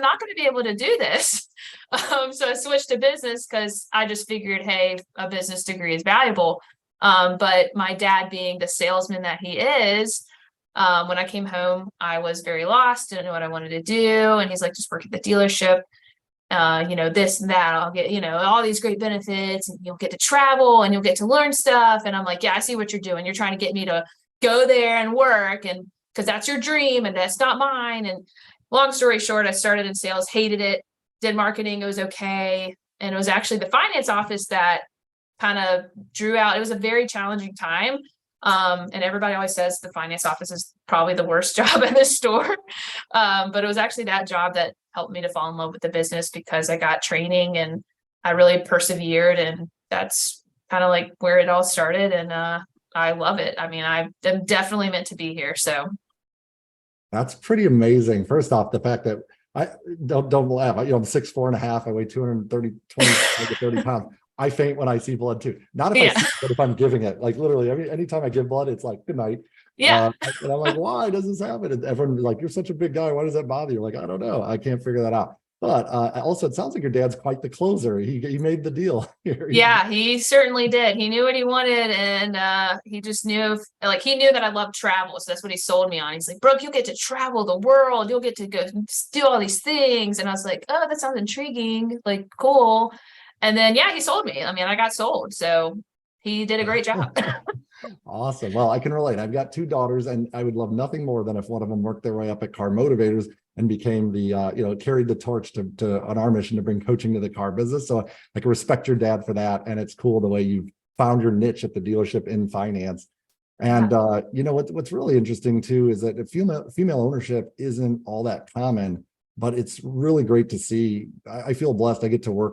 not going to be able to do this. So I switched to business because I just figured, hey, a business degree is valuable. But my dad, being the salesman that he is, when I came home, I was very lost, didn't know what I wanted to do. And he's like, just work at the dealership, this and that. I'll get, all these great benefits, and you'll get to travel and you'll get to learn stuff. And I'm like, yeah, I see what you're doing. You're trying to get me to go there and work, and because that's your dream and that's not mine. And long story short, I started in sales, hated it, did marketing, it was okay. And it was actually the finance office that kind of drew out. It was a very challenging time. And everybody always says the finance office is probably the worst job in the store. But it was actually that job that helped me to fall in love with the business, because I got training and I really persevered. And that's kind of like where it all started. And I love it. I mean, I'm definitely meant to be here. So that's pretty amazing. First off, the fact that I don't laugh. I'm 6'4.5". I weigh 230, 30 pounds. I faint when I see blood too. Not if I see it, but if I'm giving it. Like literally, anytime I give blood, it's like, good night. Yeah. And I'm like, why does this happen? And everyone's like, you're such a big guy. Why does that bother you? Like, I don't know. I can't figure that out. But also, it sounds like your dad's quite the closer. He made the deal here. Yeah, he certainly did. He knew what he wanted, and he just knew, he knew that I loved travel. So that's what he sold me on. He's like, Brooke, you'll get to travel the world. You'll get to go do all these things. And I was like, oh, that sounds intriguing. Like, cool. And then, yeah, he sold me. I mean, I got sold. So he did a great job. Awesome. Well, I can relate. I've got two daughters, and I would love nothing more than if one of them worked their way up at Car Motivators and became the, carried the torch to on our mission to bring coaching to the car business. So I can respect your dad for that. And it's cool the way you've found your niche at the dealership in finance. And, what's really interesting too, is that female ownership isn't all that common, but it's really great to see. I feel blessed. I get to work